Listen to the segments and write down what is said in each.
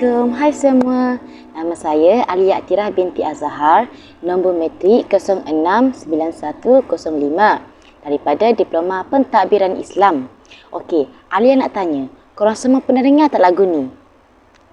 Assalamualaikum, hai semua. Nama saya Alia Atirah binti Azhar, nombor matrik 069105 daripada Diploma Pentadbiran Islam. Okey, Alia nak tanya, korang semua pernah dengar tak lagu ni?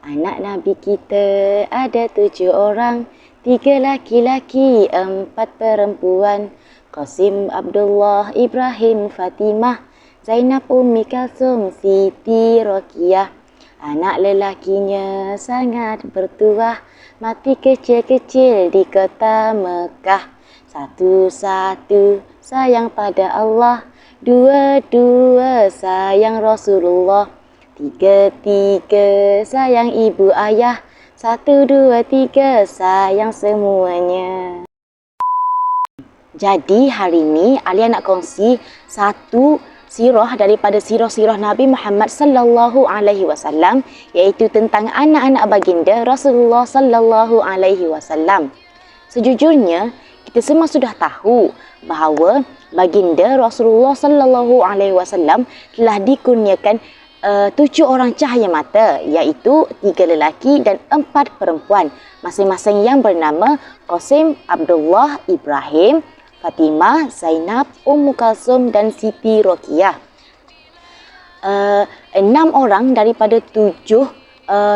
Anak Nabi kita ada 7 orang, 3 laki-laki, 4 perempuan. Qasim, Abdullah, Ibrahim, Fatimah, Zainab, Ummi Kalsum, Siti Roqiyah. Anak lelakinya sangat bertuah, mati kecil-kecil di kota Mekah. Satu-satu sayang pada Allah, dua-dua sayang Rasulullah, tiga-tiga sayang ibu ayah, 1, 2, 3 sayang semuanya. Jadi hari ni Alia nak kongsi satu sirah daripada sirah-sirah Nabi Muhammad sallallahu alaihi wasallam, iaitu tentang anak-anak baginda Rasulullah sallallahu alaihi wasallam. Sejujurnya kita semua sudah tahu bahawa baginda Rasulullah sallallahu alaihi wasallam telah dikurniakan 7 orang cahaya mata, iaitu 3 lelaki dan 4 perempuan, masing-masing yang bernama Qasim, Abdullah, Ibrahim, Fatimah, Zainab, Ummu Kalsum dan Siti Roqiyah. 6 orang daripada 7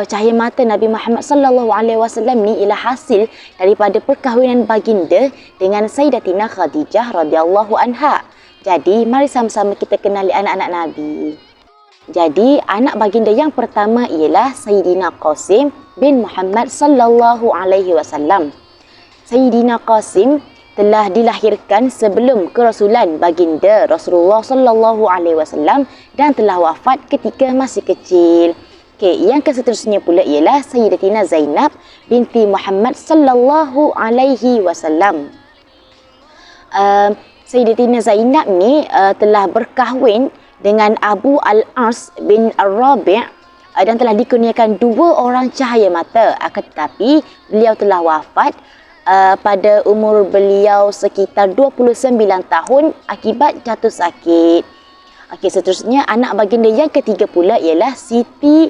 cahaya mata Nabi Muhammad sallallahu alaihi wasallam ni ialah hasil daripada perkahwinan baginda dengan Sayyidatina Khadijah radhiyallahu anha. Jadi mari sama-sama kita kenali anak-anak Nabi. Jadi anak baginda yang pertama ialah Sayyidina Qasim bin Muhammad sallallahu alaihi wasallam. Sayyidina Qasim telah dilahirkan sebelum kerasulan baginda Rasulullah sallallahu alaihi wasallam dan telah wafat ketika masih kecil. Okey, yang seterusnya pula ialah Sayyidatina Zainab binti Muhammad sallallahu alaihi wasallam. Sayyidatina Zainab ni telah berkahwin dengan Abu Al-As bin Ar-Rabi' dan telah dikurniakan 2 orang cahaya mata. Akan tetapi beliau telah wafat pada umur beliau sekitar 29 tahun akibat jatuh sakit. Okey, seterusnya anak baginda yang ketiga pula ialah Siti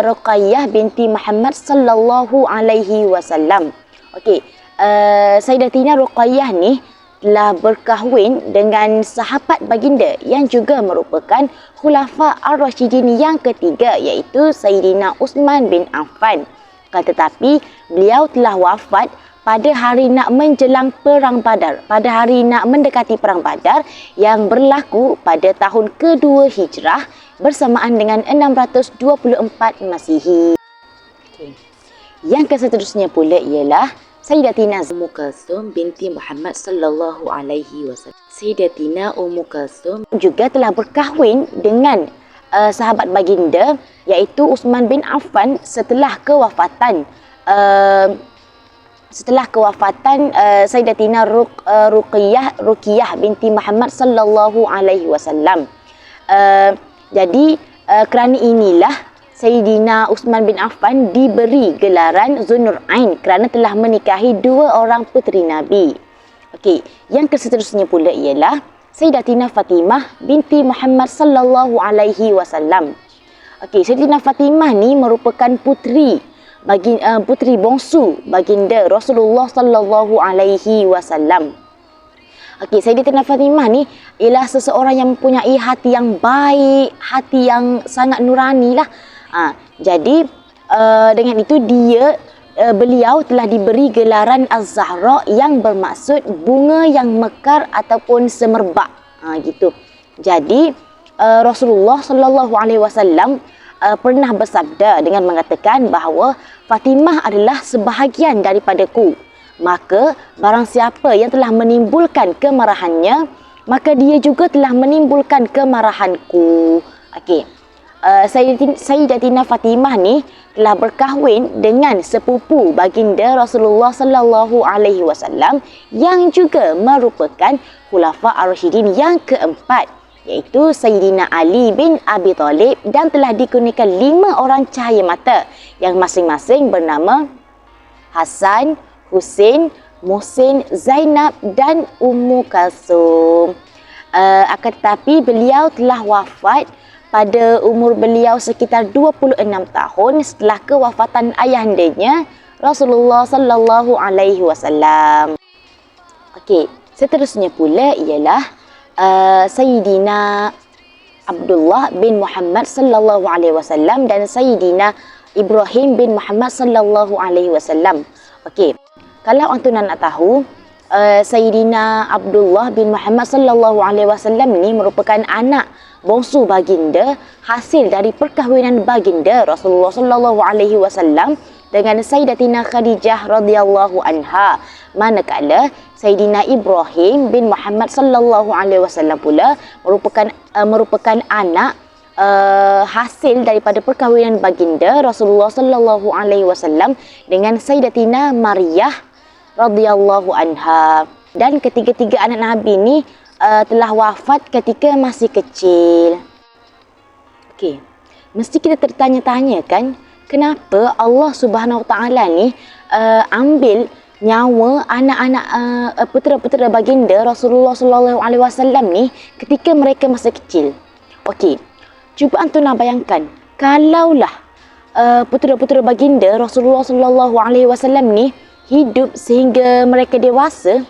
Ruqayyah binti Muhammad sallallahu alaihi wasallam. Okey, Sayyidatina Ruqayyah ni telah berkahwin dengan sahabat baginda yang juga merupakan Khulafa Ar-Rasyidin yang ketiga, iaitu Sayyidina Uthman bin Affan. Tetapi beliau telah wafat pada hari nak menjelang Perang Badar, pada hari nak mendekati Perang Badar yang berlaku pada tahun kedua Hijrah bersamaan dengan 624 Masihi. Okay. Yang seterusnya pula ialah Sayyidatina Ummu Kalsum binti Muhammad sallallahu alaihi wasallam. Sayyidatina Ummu Kalsum juga telah berkahwin dengan sahabat baginda iaitu Uthman bin Affan setelah kewafatan Sayyidatina Ruqayyah binti Muhammad sallallahu alaihi wasallam. Jadi kerana inilah Sayyidina Uthman bin Affan diberi gelaran Zunnurain kerana telah menikahi 2 orang puteri Nabi. Okey, yang seterusnya pula ialah Sayyidatina Fatimah binti Muhammad sallallahu alaihi wasallam. Okey, Sayyidatina Fatimah ni merupakan puteri bongsu baginda Rasulullah sallallahu alaihi wasallam. Okey, Sayyidatina Fatimah ni ialah seseorang yang mempunyai hati yang baik, hati yang sangat nurani lah. Jadi dengan itu beliau telah diberi gelaran Az-Zahra yang bermaksud bunga yang mekar ataupun semerbak. Gitu. Jadi Rasulullah sallallahu alaihi wasallam pernah bersabda dengan mengatakan bahawa Fatimah adalah sebahagian daripadaku. Maka barang siapa yang telah menimbulkan kemarahannya, maka dia juga telah menimbulkan kemarahanku. Okey. Sayyidatina Fatimah ni telah berkahwin dengan sepupu baginda Rasulullah sallallahu alaihi wasallam yang juga merupakan Khulafa Ar-Rasyidin yang keempat, iaitu Sayyidina Ali bin Abi Talib, dan telah dikurniakan 5 orang cahaya mata yang masing-masing bernama Hasan, Husin, Muhsin, Zainab dan Ummu Kalsum. Akan tetapi beliau telah wafat pada umur beliau sekitar 26 tahun setelah kewafatan ayahandanya Rasulullah sallallahu alaihi wasallam. Okey, seterusnya pula ialah Sayyidina Abdullah bin Muhammad sallallahu alaihi wasallam dan Sayyidina Ibrahim bin Muhammad sallallahu alaihi wasallam. Okey, kalau antum nak tahu, Sayyidina Abdullah bin Muhammad sallallahu alaihi wasallam ni merupakan anak bongsu baginda hasil dari perkahwinan baginda Rasulullah sallallahu alaihi wasallam dengan Sayyidatina Khadijah radhiyallahu anha. Manakala Sayyidina Ibrahim bin Muhammad sallallahu alaihi wasallam pula merupakan anak hasil daripada perkahwinan baginda Rasulullah sallallahu alaihi wasallam dengan Sayyidatina Maryah radhiyallahu anha. Dan ketiga-tiga anak Nabi ni telah wafat ketika masih kecil. Okey, mesti kita tertanya-tanya kan, kenapa Allah Subhanahu Wa Taala ni ambil nyawa anak-anak putera-putera baginda Rasulullah sallallahu alaihi wasallam ni ketika mereka masih kecil. Okey, cuba antum nak bayangkan, kalaulah putera-putera baginda Rasulullah sallallahu alaihi wasallam ni hidup sehingga mereka dewasa,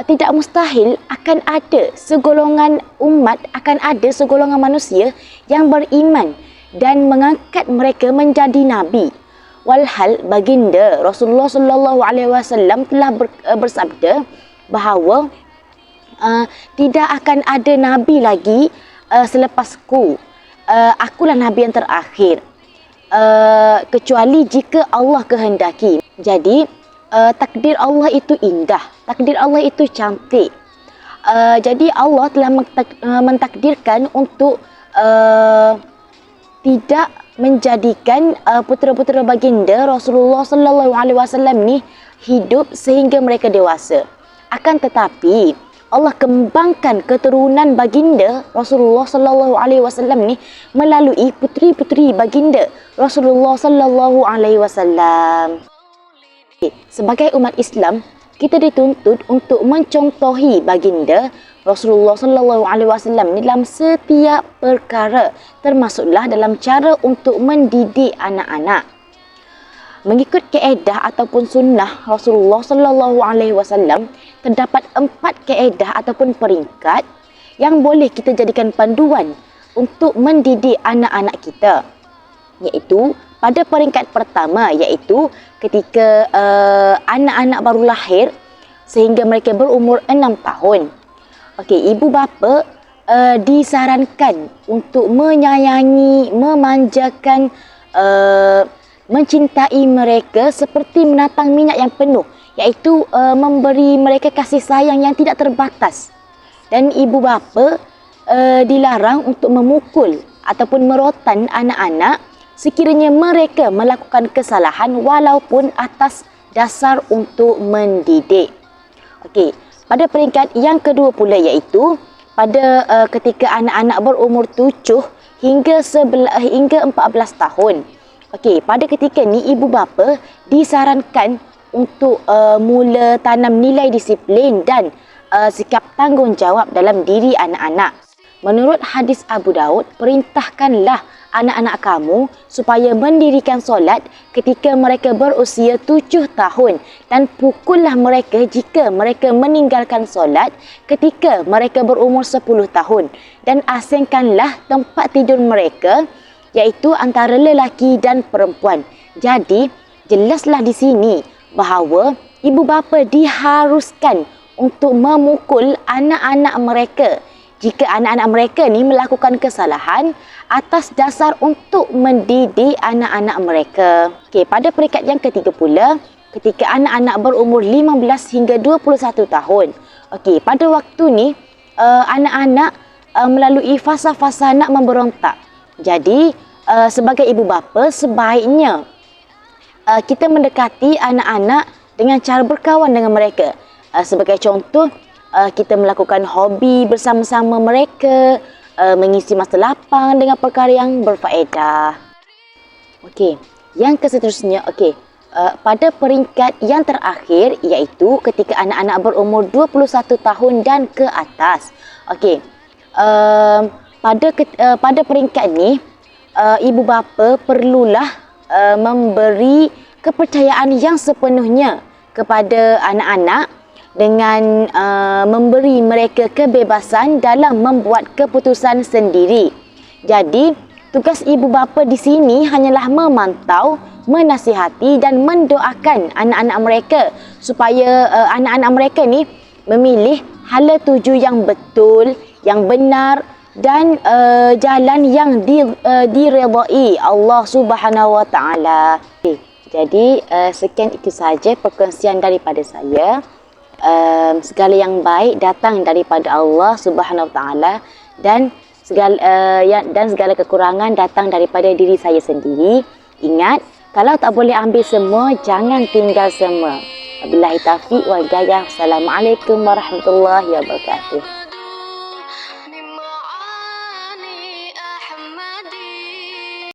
tidak mustahil akan ada segolongan umat, akan ada segolongan manusia yang beriman dan mengangkat mereka menjadi nabi. Walhal baginda Rasulullah sallallahu alaihi wasallam telah bersabda bahawa tidak akan ada nabi lagi selepasku. Akulah nabi yang terakhir, kecuali jika Allah kehendaki. Jadi takdir Allah itu indah, takdir Allah itu cantik. Jadi Allah telah mentakdirkan untuk tidak menjadikan putera-putera baginda Rasulullah sallallahu alaihi wasallam ni hidup sehingga mereka dewasa. Akan tetapi Allah kembangkan keturunan baginda Rasulullah sallallahu alaihi wasallam ni melalui puteri-puteri baginda Rasulullah sallallahu alaihi wasallam. Sebagai umat Islam, kita dituntut untuk mencontohi baginda Rasulullah sallallahu alaihi wasallam ni dalam setiap perkara, termasuklah dalam cara untuk mendidik anak-anak. Mengikut kaedah ataupun sunnah Rasulullah sallallahu alaihi wasallam, terdapat 4 kaedah ataupun peringkat yang boleh kita jadikan panduan untuk mendidik anak-anak kita. Iaitu pada peringkat pertama, iaitu ketika anak-anak baru lahir sehingga mereka berumur 6 tahun. Okey, ibu bapa disarankan untuk menyayangi, memanjakan, mencintai mereka seperti menatang minyak yang penuh, iaitu memberi mereka kasih sayang yang tidak terbatas. Dan ibu bapa dilarang untuk memukul ataupun merotan anak-anak sekiranya mereka melakukan kesalahan walaupun atas dasar untuk mendidik. Okey, pada peringkat yang kedua pula, iaitu pada ketika anak-anak berumur 7 hingga 14 tahun. Okey, pada ketika ni ibu bapa disarankan untuk mula tanam nilai disiplin dan sikap tanggungjawab dalam diri anak-anak. Menurut hadis Abu Daud, perintahkanlah anak-anak kamu supaya mendirikan solat ketika mereka berusia 7 tahun dan pukullah mereka jika mereka meninggalkan solat ketika mereka berumur 10 tahun, dan asingkanlah tempat tidur mereka, iaitu antara lelaki dan perempuan. Jadi, jelaslah di sini bahawa ibu bapa diharuskan untuk memukul anak-anak mereka jika anak-anak mereka ni melakukan kesalahan atas dasar untuk mendidik anak-anak mereka. Okey, pada peringkat yang ketiga pula, ketika anak-anak berumur 15 hingga 21 tahun. Okey, pada waktu ni anak-anak melalui fasa-fasa nak memberontak. Jadi, sebagai ibu bapa sebaiknya kita mendekati anak-anak dengan cara berkawan dengan mereka. Sebagai contoh, kita melakukan hobi bersama-sama mereka, mengisi masa lapang dengan perkara yang berfaedah. Okey, yang seterusnya, okey, pada peringkat yang terakhir, iaitu ketika anak-anak berumur 21 tahun dan ke atas. Okey, pada peringkat ni, ibu bapa perlulah memberi kepercayaan yang sepenuhnya kepada anak-anak dengan memberi mereka kebebasan dalam membuat keputusan sendiri. Jadi, tugas ibu bapa di sini hanyalah memantau, menasihati dan mendoakan anak-anak mereka supaya anak-anak mereka ni memilih hala tuju yang betul, yang benar dan jalan yang diredai Allah Subhanahu Wa Taala. Jadi sekian itu saja perkongsian daripada saya. Segala yang baik datang daripada Allah Subhanahu Wa Taala dan segala kekurangan datang daripada diri saya sendiri. Ingat, kalau tak boleh ambil semua, jangan tinggal semua. Wabillahi taufiq wal hidayah. Assalamualaikum warahmatullahi wabarakatuh.